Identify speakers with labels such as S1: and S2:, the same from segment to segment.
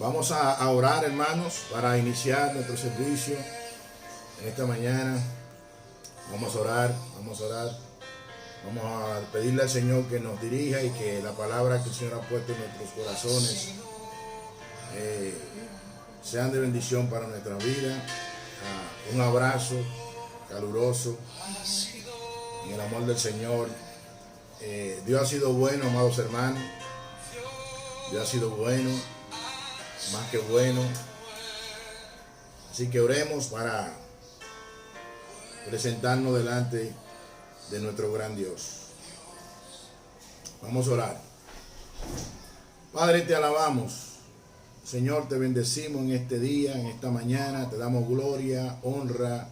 S1: Vamos a orar, hermanos, para iniciar nuestro servicio en esta mañana. Vamos a orar. Vamos a pedirle al Señor que nos dirija y que la palabra que el Señor ha puesto en nuestros corazones sean de bendición para nuestra vida. Un abrazo caluroso en el amor del Señor. Dios ha sido bueno, amados hermanos. Dios ha sido bueno, más que bueno. Así que oremos para presentarnos delante de nuestro gran Dios. Vamos a orar. Padre, te alabamos. Señor, te bendecimos en este día, en esta mañana. Te damos gloria, honra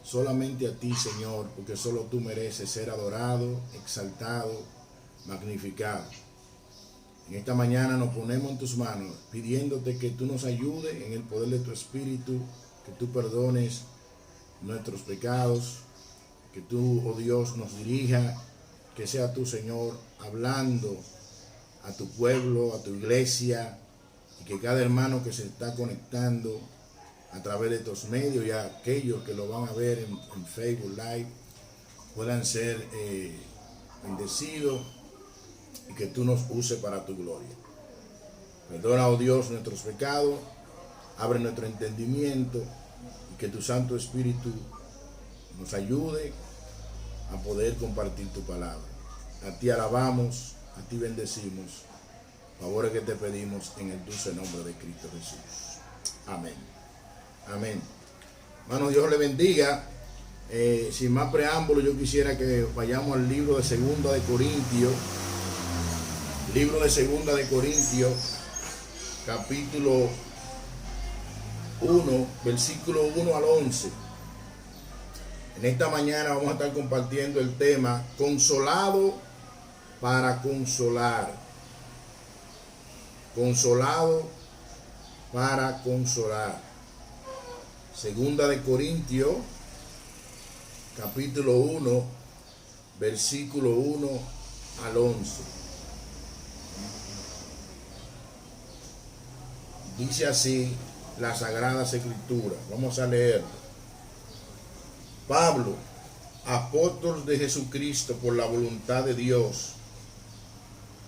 S1: solamente a ti, Señor, porque solo tú mereces ser adorado, exaltado, magnificado. En esta mañana nos ponemos en tus manos, pidiéndote que tú nos ayudes en el poder de tu Espíritu, que tú perdones nuestros pecados, que tú, oh Dios, nos dirija, que sea tú, Señor, hablando a tu pueblo, a tu iglesia, y que cada hermano que se está conectando a través de estos medios y a aquellos que lo van a ver en Facebook Live puedan ser bendecidos y que tú nos uses para tu gloria. Perdona, oh Dios, nuestros pecados, abre nuestro entendimiento y que tu Santo Espíritu nos ayude a poder compartir tu palabra. A ti alabamos, a ti bendecimos. Favores que te pedimos en el dulce nombre de Cristo Jesús. Amén. Amén. Hermano, Dios le bendiga. Sin más preámbulo, yo quisiera que vayamos al libro de Segunda de Corintios. Libro de Segunda de Corintios, capítulo 1, versículo 1 al 11. En esta mañana vamos a estar compartiendo el tema Consolado para consolar. Consolado para consolar. Segunda de Corintios, capítulo 1, versículo 1 al 11. Dice así la Sagrada Escritura. Vamos a leerlo. Pablo, apóstol de Jesucristo por la voluntad de Dios,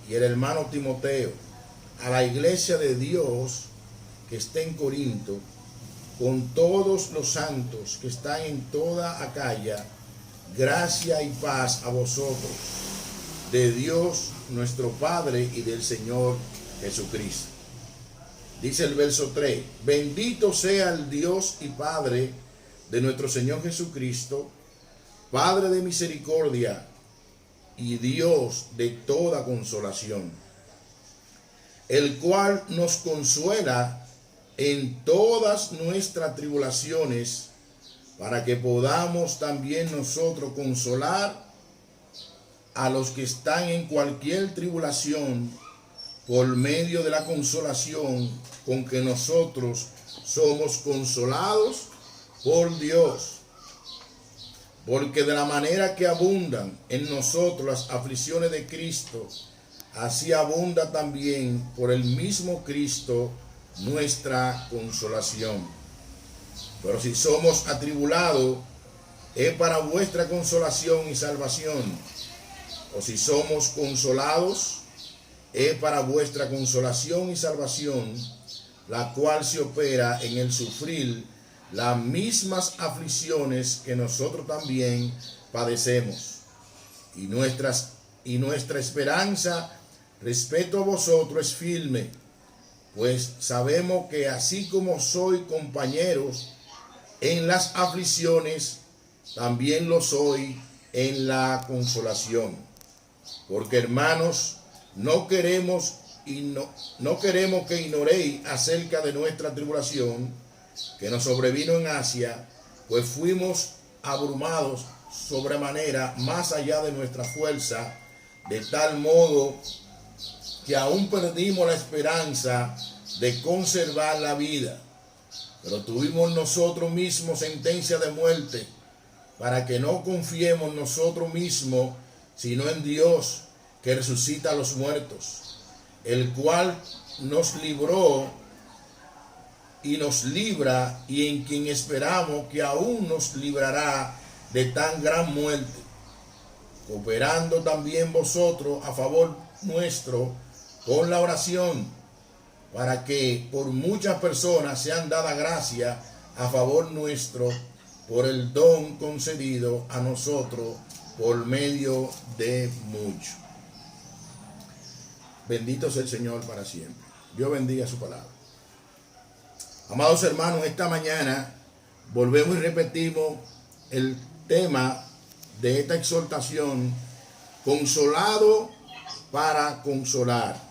S1: y el hermano Timoteo, a la iglesia de Dios que está en Corinto, con todos los santos que están en toda Acaya, gracia y paz a vosotros, de Dios nuestro Padre y del Señor Jesucristo. Dice el verso 3, bendito sea el Dios y Padre de nuestro Señor Jesucristo, Padre de misericordia y Dios de toda consolación, el cual nos consuela en todas nuestras tribulaciones, para que podamos también nosotros consolar a los que están en cualquier tribulación, por medio de la consolación con que nosotros somos consolados por Dios. Porque de la manera que abundan en nosotros las aflicciones de Cristo, así abunda también por el mismo Cristo nuestra consolación. Pero si somos atribulados, es para vuestra consolación y salvación. O si somos consolados, es para vuestra consolación y salvación, la cual se opera en el sufrir las mismas aflicciones que nosotros también padecemos. Y nuestra esperanza respecto a vosotros es firme, pues sabemos que así como sois compañeros en las aflicciones, también lo soy en la consolación. Porque, hermanos, no queremos que ignoréis acerca de nuestra tribulación que nos sobrevino en Asia, pues fuimos abrumados sobremanera más allá de nuestra fuerza, de tal modo que aún perdimos la esperanza de conservar la vida. Pero tuvimos nosotros mismos sentencia de muerte, para que no confiemos nosotros mismos, sino en Dios, que resucita a los muertos, el cual nos libró y nos libra, y en quien esperamos que aún nos librará de tan gran muerte, cooperando también vosotros a favor nuestro con la oración, para que por muchas personas sean dadas gracias a favor nuestro por el don concedido a nosotros por medio de muchos. Bendito sea el Señor para siempre. Dios bendiga su palabra. Amados hermanos, esta mañana volvemos y repetimos el tema de esta exhortación: consolado para consolar.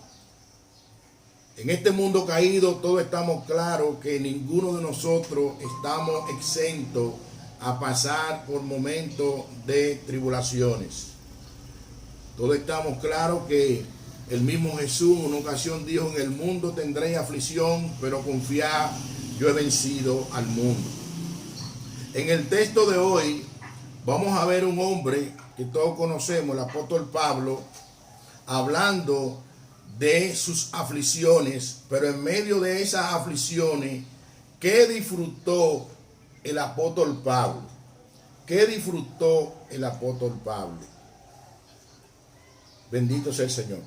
S1: En este mundo caído todos estamos claros que ninguno de nosotros estamos exentos a pasar por momentos de tribulaciones. Todos estamos claros que el mismo Jesús en una ocasión dijo: en el mundo tendréis aflicción, pero confiad, yo he vencido al mundo. En el texto de hoy vamos a ver un hombre que todos conocemos, el apóstol Pablo, hablando de sus aflicciones, pero en medio de esas aflicciones, ¿qué disfrutó el apóstol Pablo? ¿Qué disfrutó el apóstol Pablo? Bendito sea el Señor.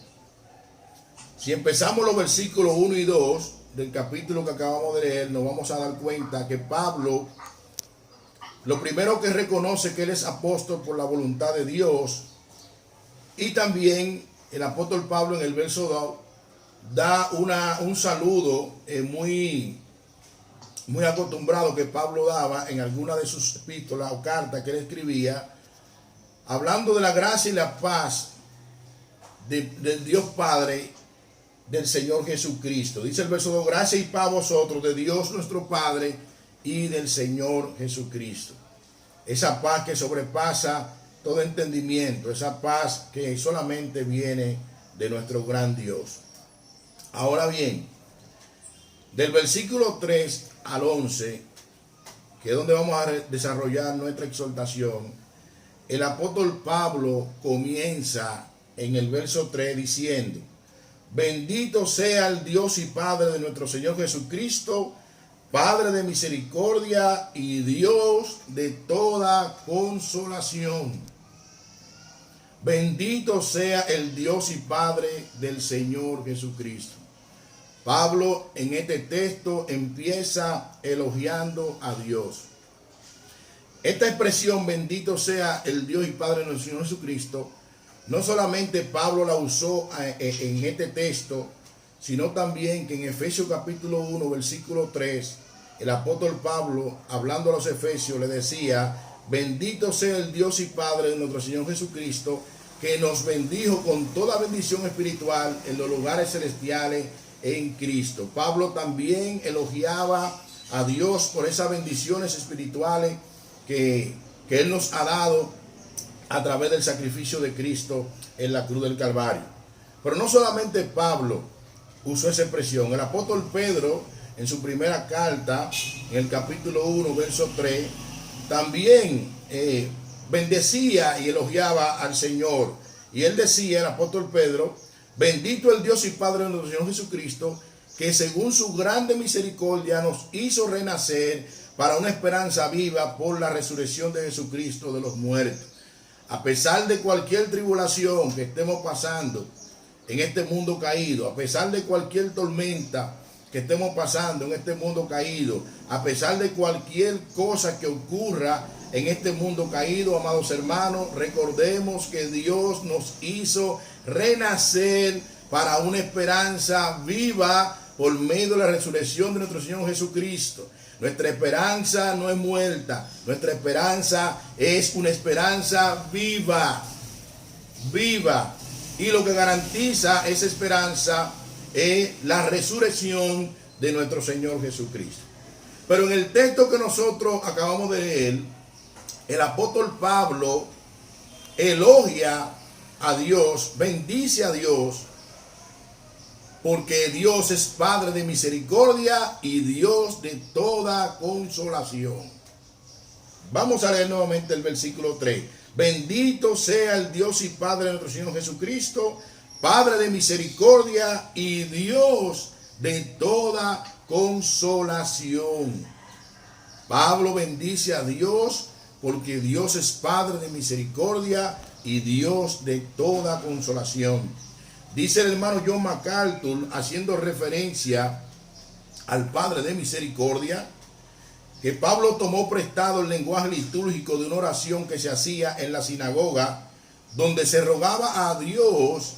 S1: Si empezamos los versículos 1 y 2 del capítulo que acabamos de leer, nos vamos a dar cuenta que Pablo, lo primero que reconoce que él es apóstol por la voluntad de Dios, y también el apóstol Pablo en el verso 2 da un saludo muy acostumbrado que Pablo daba en alguna de sus epístolas o cartas que él escribía, hablando de la gracia y la paz del Dios Padre, del Señor Jesucristo. Dice el verso 2: gracia y paz a vosotros de Dios nuestro Padre y del Señor Jesucristo. Esa paz que sobrepasa todo entendimiento, esa paz que solamente viene de nuestro gran Dios. Ahora bien, del versículo 3 al 11, que es donde vamos a desarrollar nuestra exhortación, el apóstol Pablo comienza en el verso 3 diciendo: bendito sea el Dios y Padre de nuestro Señor Jesucristo, Padre de misericordia y Dios de toda consolación. Bendito sea el Dios y Padre del Señor Jesucristo. Pablo en este texto empieza elogiando a Dios. Esta expresión, bendito sea el Dios y Padre de nuestro Señor Jesucristo, no solamente Pablo la usó en este texto, sino también que en Efesios capítulo 1, versículo 3, el apóstol Pablo, hablando a los efesios, le decía: bendito sea el Dios y Padre de nuestro Señor Jesucristo, que nos bendijo con toda bendición espiritual en los lugares celestiales en Cristo. Pablo también elogiaba a Dios por esas bendiciones espirituales que Él nos ha dado a través del sacrificio de Cristo en la cruz del Calvario. Pero no solamente Pablo usó esa expresión. El apóstol Pedro, en su primera carta, en el capítulo 1, verso 3, también bendecía y elogiaba al Señor. Y él decía, el apóstol Pedro: bendito el Dios y Padre de nuestro Señor Jesucristo, que según su grande misericordia nos hizo renacer para una esperanza viva por la resurrección de Jesucristo de los muertos. A pesar de cualquier tribulación que estemos pasando en este mundo caído, a pesar de cualquier tormenta que estemos pasando en este mundo caído, a pesar de cualquier cosa que ocurra en este mundo caído, amados hermanos, recordemos que Dios nos hizo renacer para una esperanza viva por medio de la resurrección de nuestro Señor Jesucristo. Nuestra esperanza no es muerta, nuestra esperanza es una esperanza viva, viva. Y lo que garantiza esa esperanza es la resurrección de nuestro Señor Jesucristo. Pero en el texto que nosotros acabamos de leer, el apóstol Pablo elogia a Dios, bendice a Dios, porque Dios es Padre de misericordia y Dios de toda consolación. Vamos a leer nuevamente el versículo 3. Bendito sea el Dios y Padre de nuestro Señor Jesucristo, Padre de misericordia y Dios de toda consolación. Pablo bendice a Dios porque Dios es Padre de misericordia y Dios de toda consolación. Dice el hermano John MacArthur, haciendo referencia al Padre de misericordia, que Pablo tomó prestado el lenguaje litúrgico de una oración que se hacía en la sinagoga, donde se rogaba a Dios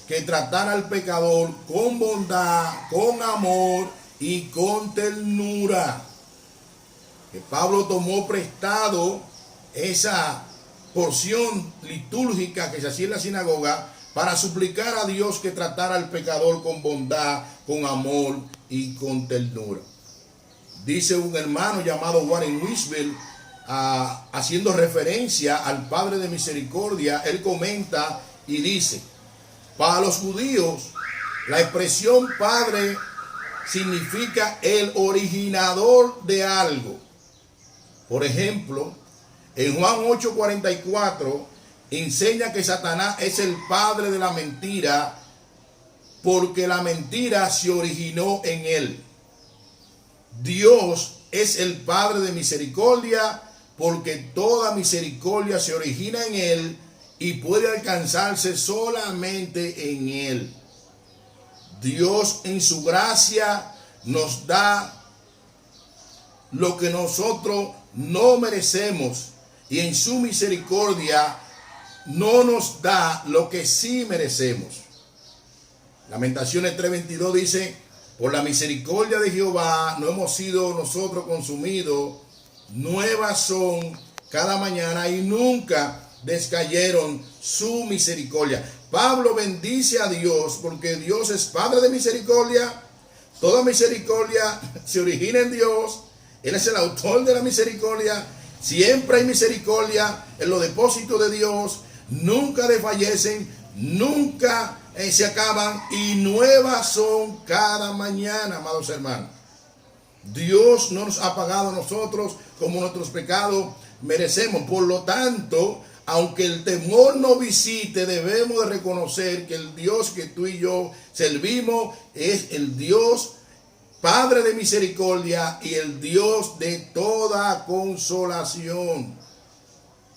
S1: que tratara al pecador con bondad, con amor y con ternura. Que Pablo tomó prestado esa porción litúrgica que se hacía en la sinagoga para suplicar a Dios que tratara al pecador con bondad, con amor y con ternura. Dice un hermano llamado Warren Wiersbe, haciendo referencia al Padre de misericordia, él comenta y dice: para los judíos, la expresión Padre significa el originador de algo. Por ejemplo, en Juan 8:44 enseña que Satanás es el padre de la mentira porque la mentira se originó en él. Dios es el Padre de misericordia porque toda misericordia se origina en él y puede alcanzarse solamente en él. Dios en su gracia nos da lo que nosotros no merecemos y en su misericordia no nos da lo que sí merecemos. Lamentaciones 3:22 dice: por la misericordia de Jehová no hemos sido nosotros consumidos, nuevas son cada mañana y nunca descayeron su misericordia. Pablo bendice a Dios porque Dios es Padre de misericordia. Toda misericordia se origina en Dios. Él es el autor de la misericordia. Siempre hay misericordia en los depósitos de Dios. Nunca desfallecen, nunca se acaban y nuevas son cada mañana, amados hermanos. Dios no nos ha pagado a nosotros como nuestros pecados merecemos. Por lo tanto, aunque el temor nos visite, debemos de reconocer que el Dios que tú y yo servimos es el Dios Padre de misericordia y el Dios de toda consolación.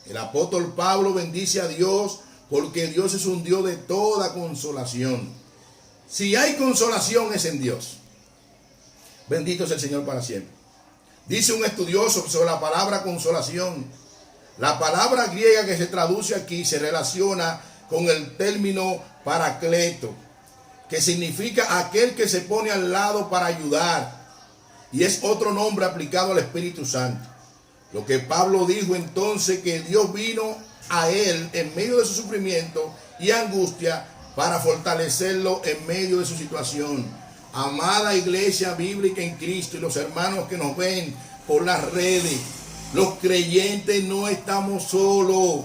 S1: El apóstol Pablo bendice a Dios porque Dios es un Dios de toda consolación. Si hay consolación es en Dios. Bendito es el Señor para siempre. Dice un estudioso sobre la palabra consolación: la palabra griega que se traduce aquí se relaciona con el término paracleto, que significa aquel que se pone al lado para ayudar, y es otro nombre aplicado al Espíritu Santo. Lo que Pablo dijo entonces, que Dios vino a él en medio de su sufrimiento y angustia para fortalecerlo en medio de su situación. Amada iglesia bíblica en Cristo y los hermanos que nos ven por las redes, los creyentes no estamos solos,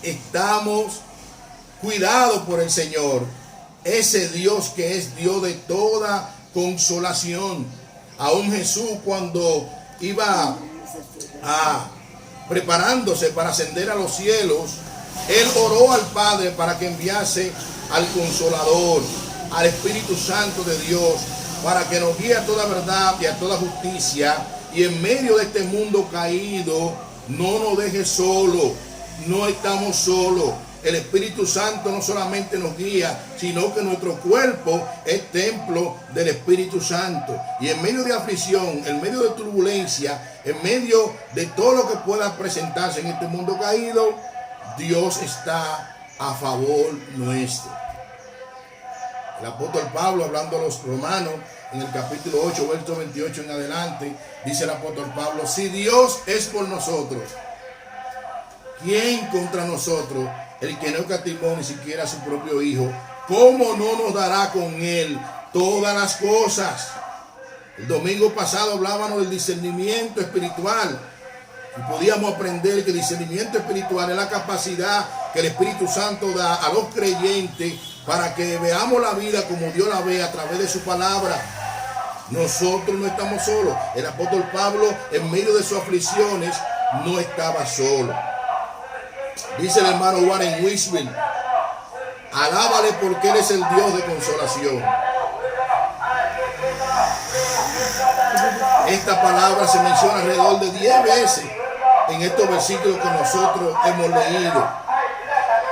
S1: estamos cuidados por el Señor, ese Dios que es Dios de toda consolación. Aún Jesús, cuando iba preparándose para ascender a los cielos, él oró al Padre para que enviase al Consolador, al Espíritu Santo de Dios, para que nos guíe a toda verdad y a toda justicia, y en medio de este mundo caído no nos deje solo. No estamos solos. El Espíritu Santo no solamente nos guía, sino que nuestro cuerpo es templo del Espíritu Santo. Y en medio de aflicción, en medio de turbulencia, en medio de todo lo que pueda presentarse en este mundo caído, Dios está a favor nuestro. El apóstol Pablo, hablando a los romanos, en el capítulo 8, verso 28 en adelante, dice el apóstol Pablo: si Dios es por nosotros, ¿quién contra nosotros? El que no escatimó ni siquiera a su propio Hijo, ¿cómo no nos dará con él todas las cosas? El domingo pasado hablábamos del discernimiento espiritual y podíamos aprender que el discernimiento espiritual es la capacidad que el Espíritu Santo da a los creyentes para que veamos la vida como Dios la ve a través de su palabra. Nosotros no estamos solos. El apóstol Pablo, en medio de sus aflicciones, no estaba solo. Dice el hermano Warren Wiersbe: alábale porque Él es el Dios de consolación. Esta palabra se menciona alrededor de 10 veces en estos versículos que nosotros hemos leído.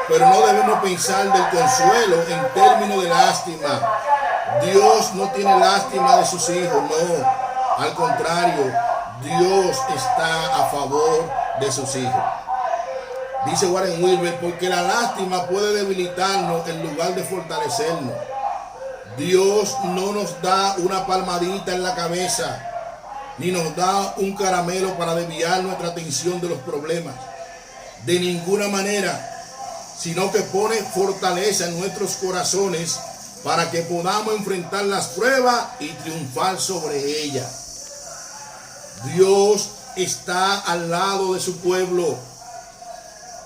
S1: Pero no debemos pensar del consuelo en términos de lástima. Dios no tiene lástima de sus hijos, no. Al contrario, Dios está a favor de sus hijos. Dice Warren Wilber, porque la lástima puede debilitarnos en lugar de fortalecernos. Dios no nos da una palmadita en la cabeza, ni nos da un caramelo para desviar nuestra atención de los problemas. De ninguna manera, sino que pone fortaleza en nuestros corazones para que podamos enfrentar las pruebas y triunfar sobre ellas. Dios está al lado de su pueblo.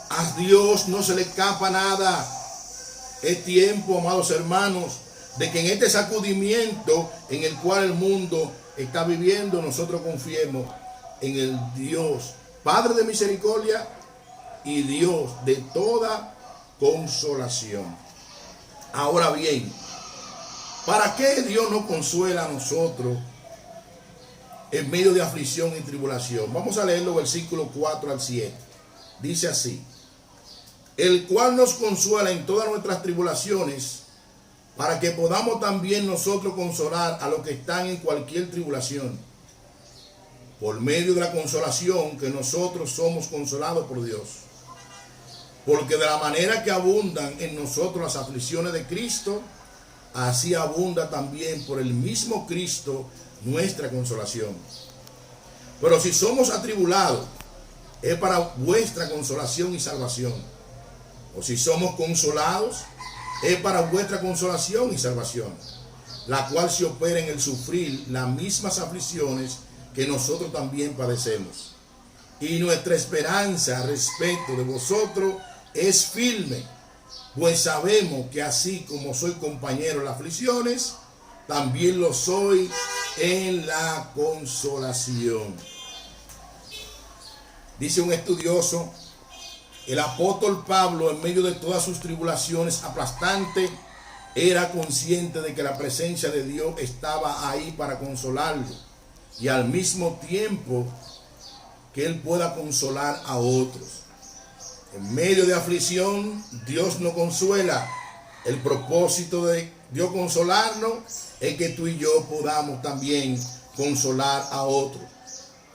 S1: A Dios no se le escapa nada. Es tiempo, amados hermanos, de que en este sacudimiento en el cual el mundo está viviendo, nosotros confiemos en el Dios, Padre de misericordia y Dios de toda consolación. Ahora bien, ¿para qué Dios nos consuela a nosotros en medio de aflicción y tribulación? Vamos a leer los versículos 4 al 7. Dice así: el cual nos consuela en todas nuestras tribulaciones, para que podamos también nosotros consolar a los que están en cualquier tribulación, por medio de la consolación que nosotros somos consolados por Dios. Porque de la manera que abundan en nosotros las aflicciones de Cristo, así abunda también por el mismo Cristo nuestra consolación. Pero si somos atribulados, es para vuestra consolación y salvación. O si somos consolados, es para vuestra consolación y salvación, la cual se opera en el sufrir las mismas aflicciones que nosotros también padecemos. Y nuestra esperanza respecto de vosotros es firme, pues sabemos que así como soy compañero en las aflicciones, también lo soy en la consolación. Dice un estudioso: el apóstol Pablo, en medio de todas sus tribulaciones aplastantes, era consciente de que la presencia de Dios estaba ahí para consolarlo, y al mismo tiempo que él pueda consolar a otros. En medio de aflicción, Dios nos consuela. El propósito de Dios consolarnos es que tú y yo podamos también consolar a otros.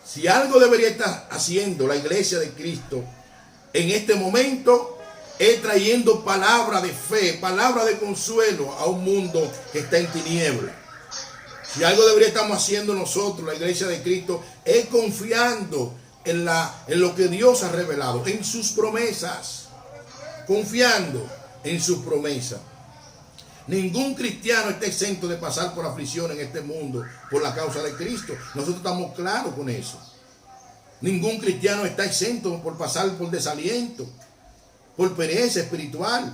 S1: Si algo debería estar haciendo la iglesia de Cristo en este momento, es trayendo palabra de fe, palabra de consuelo a un mundo que está en tinieblas. Si algo debería estar haciendo nosotros, la iglesia de Cristo, es confiando en lo que Dios ha revelado, en sus promesas, confiando en sus promesas. Ningún cristiano está exento de pasar por aflicción en este mundo por la causa de Cristo. Nosotros estamos claros con eso. Ningún cristiano está exento por pasar por desaliento, por pereza espiritual.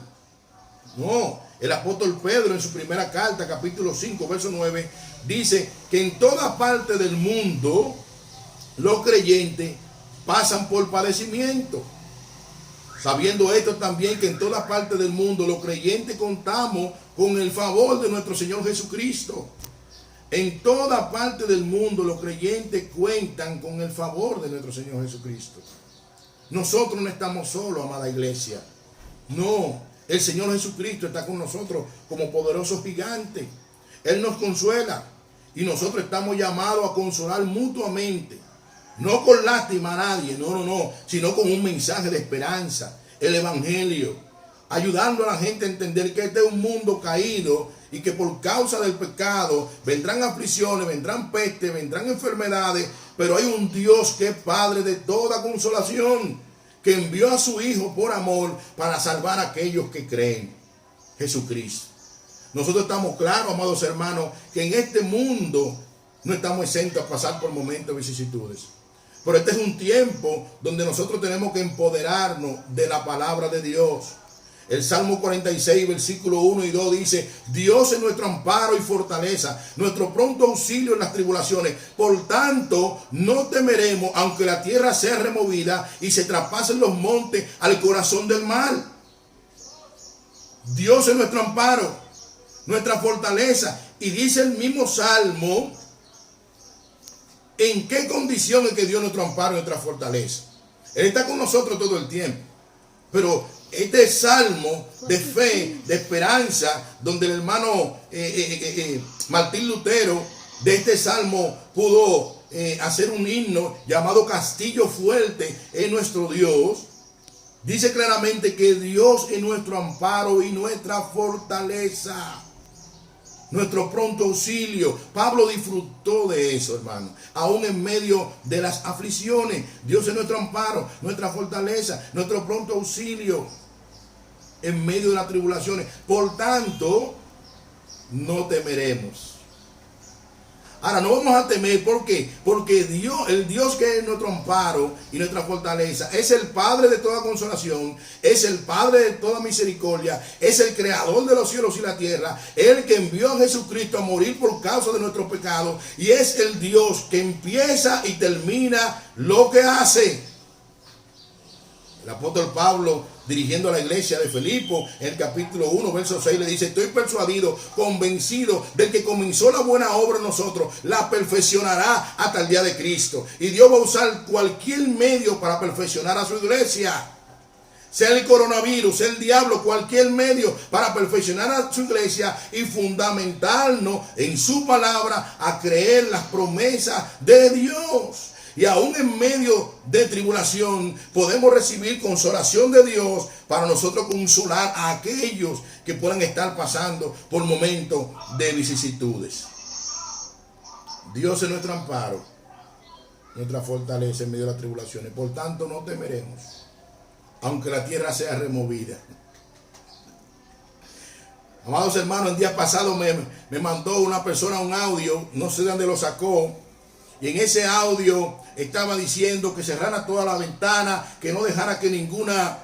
S1: No, el apóstol Pedro en su primera carta, capítulo 5, verso 9, dice que en toda parte del mundo los creyentes pasan por padecimiento. Sabiendo esto también, que en toda parte del mundo los creyentes contamos con el favor de nuestro Señor Jesucristo. En toda parte del mundo los creyentes cuentan con el favor de nuestro Señor Jesucristo. Nosotros no estamos solos, amada iglesia. No, el Señor Jesucristo está con nosotros como poderoso gigante. Él nos consuela y nosotros estamos llamados a consolar mutuamente. No con lástima a nadie, no, sino con un mensaje de esperanza, el evangelio, ayudando a la gente a entender que este es un mundo caído y que por causa del pecado vendrán aflicciones, vendrán pestes, vendrán enfermedades, pero hay un Dios que es Padre de toda consolación, que envió a su Hijo por amor para salvar a aquellos que creen, Jesucristo. Nosotros estamos claros, amados hermanos, que en este mundo no estamos exentos a pasar por momentos de vicisitudes. Pero este es un tiempo donde nosotros tenemos que empoderarnos de la palabra de Dios. El Salmo 46, versículo 1 y 2 dice: Dios es nuestro amparo y fortaleza, nuestro pronto auxilio en las tribulaciones. Por tanto, no temeremos, aunque la tierra sea removida y se traspasen los montes al corazón del mar. Dios es nuestro amparo. nuestra fortaleza. Y dice el mismo Salmo, ¿en qué condición es que Dios nuestro amparo y nuestra fortaleza? Él está con nosotros todo el tiempo. Pero este salmo de fe, de esperanza, donde el hermano Martín Lutero de este salmo pudo hacer un himno llamado Castillo Fuerte en nuestro Dios, dice claramente que Dios es nuestro amparo y nuestra fortaleza, nuestro pronto auxilio. Pablo disfrutó de eso, hermano. Aún en medio de las aflicciones, Dios es nuestro amparo, nuestra fortaleza, nuestro pronto auxilio en medio de las tribulaciones. Por tanto, no temeremos. Ahora, no vamos a temer, ¿por qué? Porque Dios, el Dios que es nuestro amparo y nuestra fortaleza, es el Padre de toda consolación, es el Padre de toda misericordia, es el creador de los cielos y la tierra, el que envió a Jesucristo a morir por causa de nuestros pecados, y es el Dios que empieza y termina lo que hace. El apóstol Pablo, dirigiendo a la iglesia de Filipo, en el capítulo 1, verso 6, le dice: estoy persuadido, convencido del que comenzó la buena obra en nosotros, la perfeccionará hasta el día de Cristo. Y Dios va a usar cualquier medio para perfeccionar a su iglesia. Sea el coronavirus, sea el diablo, cualquier medio para perfeccionar a su iglesia y fundamentarnos en su palabra a creer las promesas de Dios. Y aún en medio de tribulación podemos recibir consolación de Dios para nosotros consolar a aquellos que puedan estar pasando por momentos de vicisitudes. Dios es nuestro amparo, nuestra fortaleza en medio de las tribulaciones. Por tanto, no temeremos, aunque la tierra sea removida. Amados hermanos, el día pasado me mandó una persona un audio, no sé de dónde lo sacó. Y en ese audio estaba diciendo que cerrara toda la ventana, que no dejara que ninguna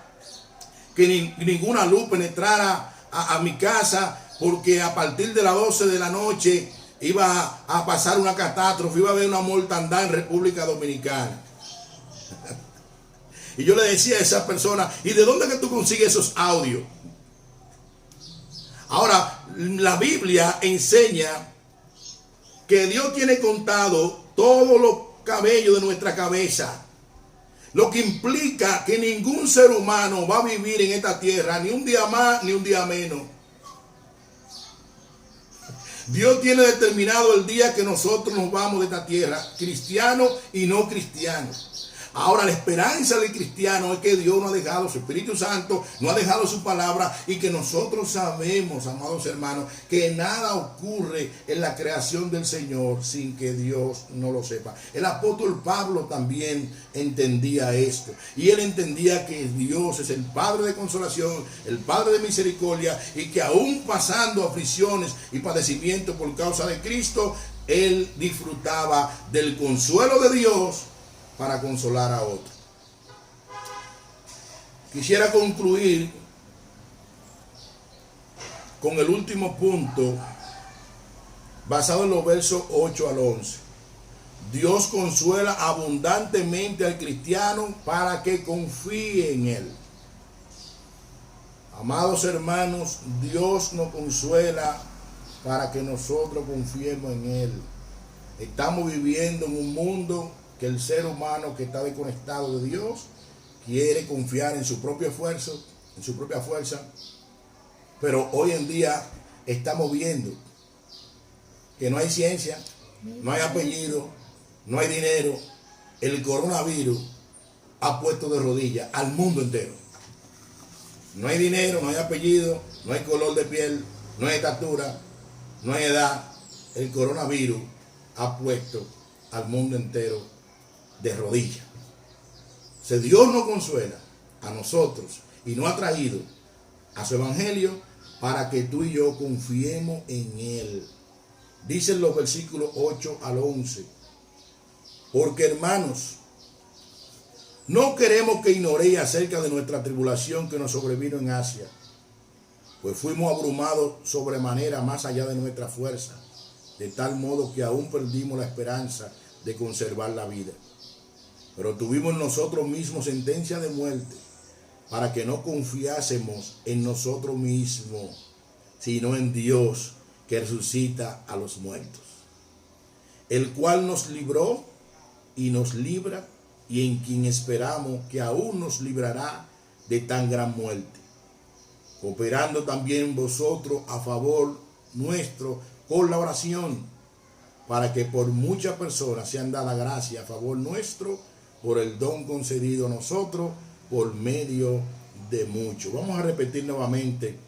S1: luz penetrara a mi casa, porque a partir de las 12 de la noche iba a pasar una catástrofe, iba a haber una mortandad en República Dominicana. Y yo le decía a esa persona: ¿y de dónde que tú consigues esos audios? Ahora, la Biblia enseña que Dios tiene contado todos los cabellos de nuestra cabeza, lo que implica que ningún ser humano va a vivir en esta tierra ni un día más ni un día menos. Dios tiene determinado el día que nosotros nos vamos de esta tierra, cristianos y no cristianos. Ahora, la esperanza del cristiano es que Dios no ha dejado su Espíritu Santo, no ha dejado su palabra, y que nosotros sabemos, amados hermanos, que nada ocurre en la creación del Señor sin que Dios no lo sepa. El apóstol Pablo también entendía esto, y él entendía que Dios es el Padre de consolación, el Padre de misericordia, y que aún pasando aflicciones y padecimientos por causa de Cristo, él disfrutaba del consuelo de Dios para consolar a otros. Quisiera concluir con el último punto, basado en los versos 8 al 11. Dios consuela abundantemente al cristiano para que confíe en Él. Amados hermanos, Dios nos consuela para que nosotros confiemos en Él. Estamos viviendo en un mundo que el ser humano que está desconectado de Dios quiere confiar en su propio esfuerzo, en su propia fuerza. Pero hoy en día estamos viendo que no hay ciencia, no hay apellido, no hay dinero. El coronavirus ha puesto de rodillas al mundo entero. No hay dinero, no hay apellido, no hay color de piel, no hay estatura, no hay edad. El coronavirus ha puesto al mundo entero de rodillas. Si Dios nos consuela a nosotros y nos ha traído a su evangelio para que tú y yo confiemos en Él. Dicen los versículos 8 al 11. Porque, hermanos, no queremos que ignoréis acerca de nuestra tribulación que nos sobrevino en Asia, pues fuimos abrumados sobremanera más allá de nuestra fuerza, de tal modo que aún perdimos la esperanza de conservar la vida. Pero tuvimos nosotros mismos sentencia de muerte, para que no confiásemos en nosotros mismos, sino en Dios que resucita a los muertos, el cual nos libró y nos libra, y en quien esperamos que aún nos librará de tan gran muerte, cooperando también vosotros a favor nuestro con la oración, para que por muchas personas sean dada gracia a favor nuestro, por el don concedido a nosotros, por medio de muchos. Vamos a repetir nuevamente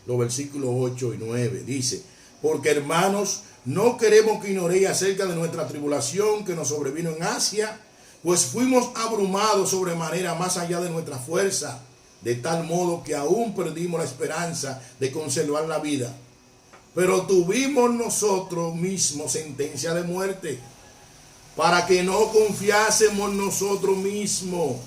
S1: los versículos 8 y 9. Dice: porque hermanos, no queremos que ignoréis acerca de nuestra tribulación que nos sobrevino en Asia, pues fuimos abrumados sobremanera más allá de nuestra fuerza, de tal modo que aún perdimos la esperanza de conservar la vida. Pero tuvimos nosotros mismos sentencia de muerte, para que no confiásemos nosotros mismos,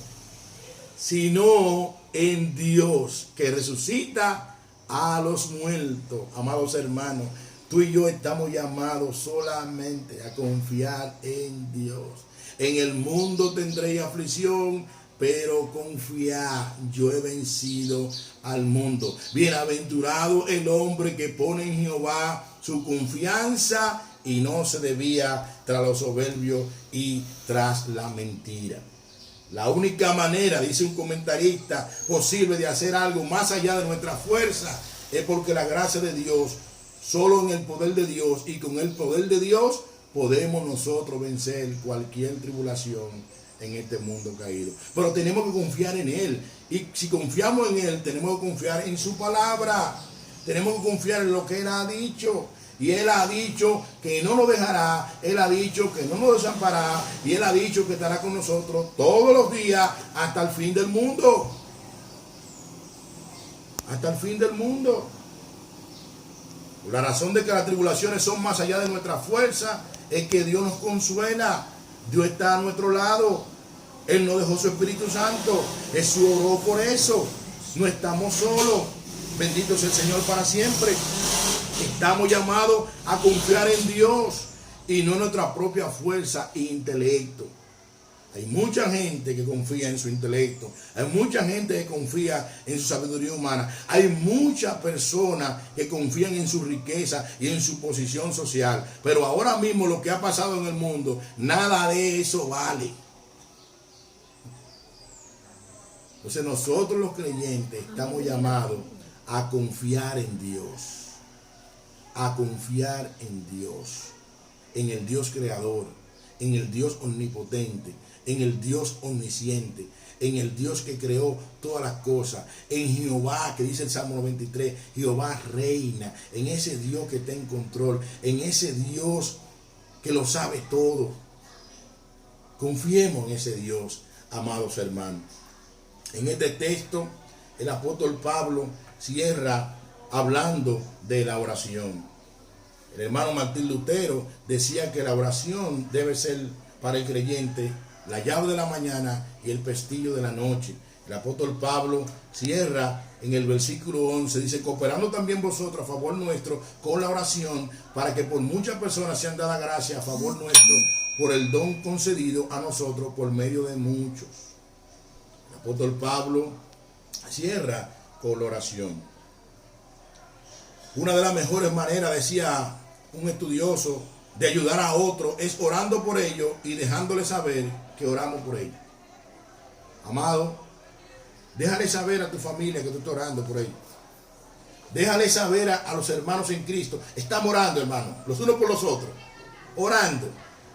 S1: sino en Dios que resucita a los muertos. Amados hermanos, tú y yo estamos llamados solamente a confiar en Dios. En el mundo tendréis aflicción, pero confiad, yo he vencido al mundo. Bienaventurado el hombre que pone en Jehová su confianza y no se desvía tras los soberbios y tras la mentira. La única manera, dice un comentarista, posible de hacer algo más allá de nuestra fuerza es porque la gracia de Dios, solo en el poder de Dios y con el poder de Dios, podemos nosotros vencer cualquier tribulación en este mundo caído. Pero tenemos que confiar en Él. Y si confiamos en Él, tenemos que confiar en su palabra. Tenemos que confiar en lo que Él ha dicho. Y Él ha dicho que no nos dejará. Él ha dicho que no nos desamparará. Y Él ha dicho que estará con nosotros todos los días hasta el fin del mundo. Hasta el fin del mundo. Por la razón de que las tribulaciones son más allá de nuestra fuerza, es que Dios nos consuela. Dios está a nuestro lado. Él no dejó su Espíritu Santo. Jesús oró por eso. No estamos solos. Bendito sea el Señor para siempre. Estamos llamados a confiar en Dios y no en nuestra propia fuerza e intelecto. Hay mucha gente que confía en su intelecto. Hay mucha gente que confía en su sabiduría humana. Hay muchas personas que confían en su riqueza y en su posición social. Pero ahora mismo lo que ha pasado en el mundo, nada de eso vale. Entonces nosotros los creyentes estamos llamados a confiar en Dios. A confiar en Dios. En el Dios creador. En el Dios omnipotente. En el Dios omnisciente, en el Dios que creó todas las cosas, en Jehová, que dice el Salmo 93, Jehová reina, en ese Dios que está en control, en ese Dios que lo sabe todo. Confiemos en ese Dios, amados hermanos. En este texto, el apóstol Pablo cierra hablando de la oración. El hermano Martín Lutero decía que la oración debe ser para el creyente la llave de la mañana y el pestillo de la noche. El apóstol Pablo cierra en el versículo 11, dice: cooperando también vosotros a favor nuestro con la oración, para que por muchas personas sean dadas gracias a favor nuestro, por el don concedido a nosotros por medio de muchos. El apóstol Pablo cierra con la oración. Una de las mejores maneras, decía un estudioso, de ayudar a otro es orando por ellos y dejándole saber que oramos por ellos. Amado, déjale saber a tu familia que tú estás orando por ellos. Déjale saber a los hermanos en Cristo. Estamos orando, hermanos, los unos por los otros, orando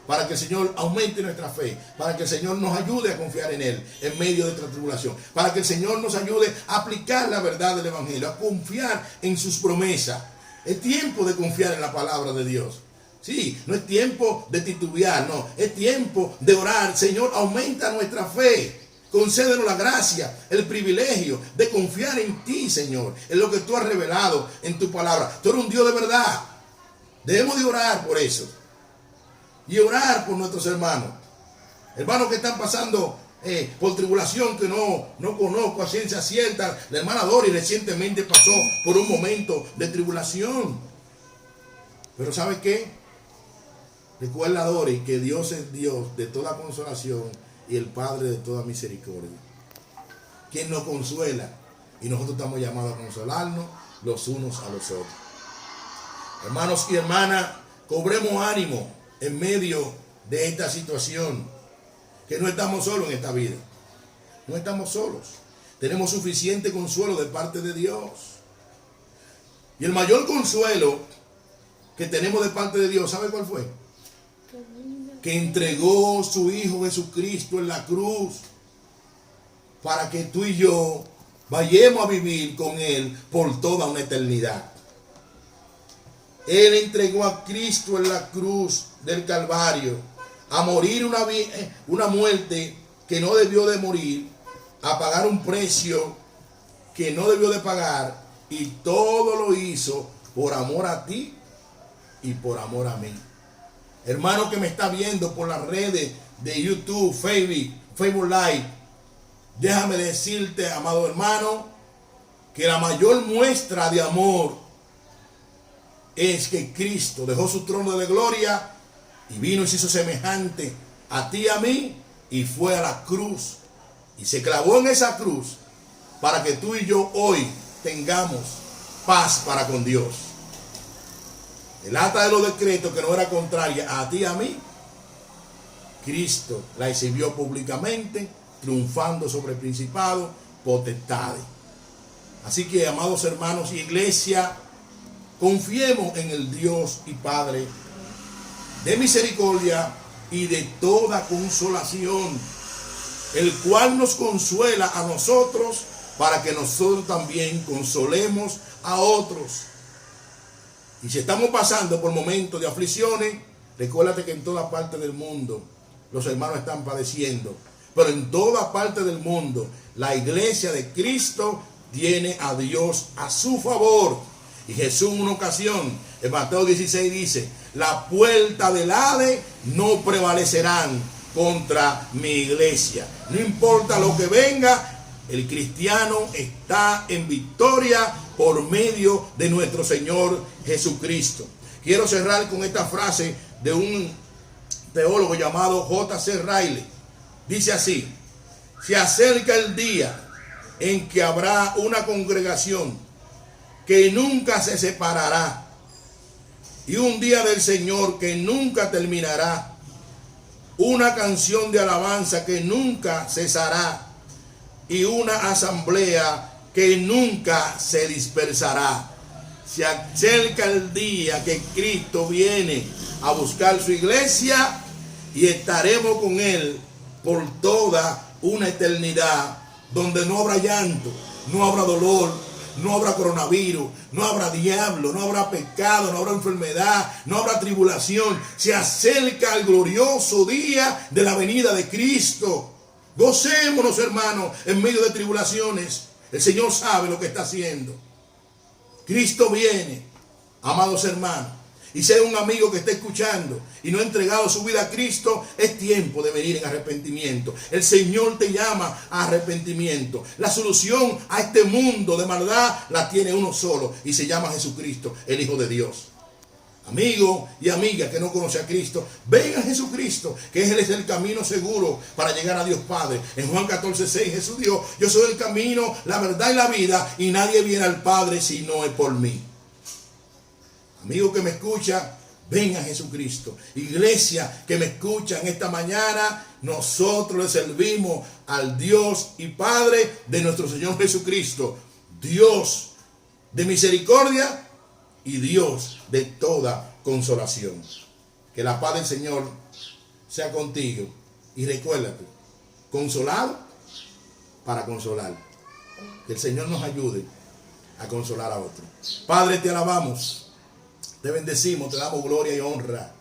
S1: para que el Señor aumente nuestra fe, para que el Señor nos ayude a confiar en Él en medio de esta tribulación, para que el Señor nos ayude a aplicar la verdad del Evangelio, a confiar en sus promesas. Es tiempo de confiar en la palabra de Dios. Sí, no es tiempo de titubear, no, es tiempo de orar. Señor, aumenta nuestra fe, concédenos la gracia, el privilegio de confiar en ti, Señor, en lo que tú has revelado en tu palabra. Tú eres un Dios de verdad. Debemos de orar por eso y orar por nuestros hermanos que están pasando por tribulación que no conozco a ciencia cierta. La hermana Dori recientemente pasó por un momento de tribulación, pero ¿sabe qué? Recuerda, Dori, que Dios es Dios de toda consolación y el Padre de toda misericordia, quien nos consuela, y nosotros estamos llamados a consolarnos los unos a los otros. Hermanos y hermanas, cobremos ánimo en medio de esta situación, que no estamos solos en esta vida. No estamos solos. Tenemos suficiente consuelo de parte de Dios. Y el mayor consuelo que tenemos de parte de Dios, ¿sabe cuál fue? Que entregó su Hijo Jesucristo en la cruz para que tú y yo vayamos a vivir con Él por toda una eternidad. Él entregó a Cristo en la cruz del Calvario a morir una muerte que no debió de morir, a pagar un precio que no debió de pagar, y todo lo hizo por amor a ti y por amor a mí. Hermano que me está viendo por las redes de YouTube, Facebook Live, déjame decirte, amado hermano, que la mayor muestra de amor es que Cristo dejó su trono de gloria y vino y se hizo semejante a ti y a mí, y fue a la cruz y se clavó en esa cruz para que tú y yo hoy tengamos paz para con Dios. El acta de los decretos, que no era contraria a ti y a mí, Cristo la exhibió públicamente, triunfando sobre principados, potestades. Así que, amados hermanos y iglesia, confiemos en el Dios y Padre de misericordia y de toda consolación, el cual nos consuela a nosotros para que nosotros también consolemos a otros. Y si estamos pasando por momentos de aflicciones, recuérdate que en toda parte del mundo los hermanos están padeciendo, pero en toda parte del mundo la iglesia de Cristo tiene a Dios a su favor. Y Jesús en una ocasión, en Mateo 16 dice: la puerta del Hades no prevalecerán contra mi iglesia. No importa lo que venga, el cristiano está en victoria por medio de nuestro Señor Jesucristo. Quiero cerrar con esta frase de un teólogo llamado J.C. Ryle. Dice así: se acerca el día en que habrá una congregación que nunca se separará, y un día del Señor que nunca terminará, una canción de alabanza que nunca cesará, y una asamblea que nunca se dispersará. Se acerca el día que Cristo viene a buscar su iglesia, y estaremos con Él por toda una eternidad, donde no habrá llanto, no habrá dolor, no habrá coronavirus, no habrá diablo, no habrá pecado, no habrá enfermedad, no habrá tribulación. Se acerca el glorioso día de la venida de Cristo. Gocémonos, hermanos, en medio de tribulaciones. El Señor sabe lo que está haciendo. Cristo viene, amados hermanos. Y si hay un amigo que está escuchando y no ha entregado su vida a Cristo, es tiempo de venir en arrepentimiento. El Señor te llama a arrepentimiento. La solución a este mundo de maldad la tiene uno solo, y se llama Jesucristo, el Hijo de Dios. Amigo y amiga que no conoce a Cristo, ven a Jesucristo, que Él es el camino seguro para llegar a Dios Padre. En Juan 14:6 Jesús dijo: yo soy el camino, la verdad y la vida, y nadie viene al Padre si no es por mí. Amigo que me escucha, ven a Jesucristo. Iglesia que me escucha en esta mañana, nosotros le servimos al Dios y Padre de nuestro Señor Jesucristo, Dios de misericordia y Dios de toda consolación. Que la paz del Señor sea contigo, y recuérdate, consolado para consolar. Que el Señor nos ayude a consolar a otros. Padre, te alabamos, te bendecimos, te damos gloria y honra.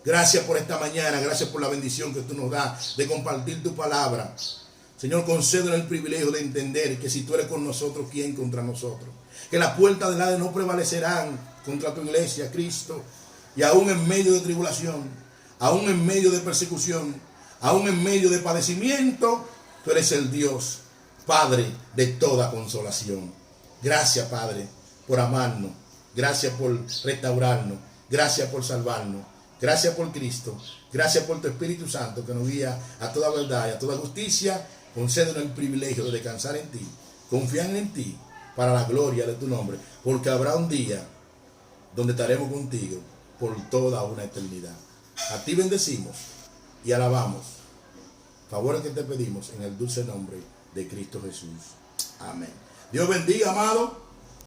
S1: Gracias por esta mañana, gracias por la bendición que tú nos das de compartir tu palabra. Señor, concédenos el privilegio de entender que si tú eres con nosotros, ¿quién contra nosotros? Que las puertas del Hades no prevalecerán contra tu iglesia, Cristo. Y aún en medio de tribulación, aún en medio de persecución, aún en medio de padecimiento, tú eres el Dios, Padre de toda consolación. Gracias, Padre, por amarnos. Gracias por restaurarnos. Gracias por salvarnos. Gracias por Cristo. Gracias por tu Espíritu Santo que nos guía a toda verdad y a toda justicia. Concédenos el privilegio de descansar en ti, confiar en ti, para la gloria de tu nombre, porque habrá un día donde estaremos contigo por toda una eternidad. A ti bendecimos y alabamos. Favores que te pedimos en el dulce nombre de Cristo Jesús. Amén. Dios bendiga, amado.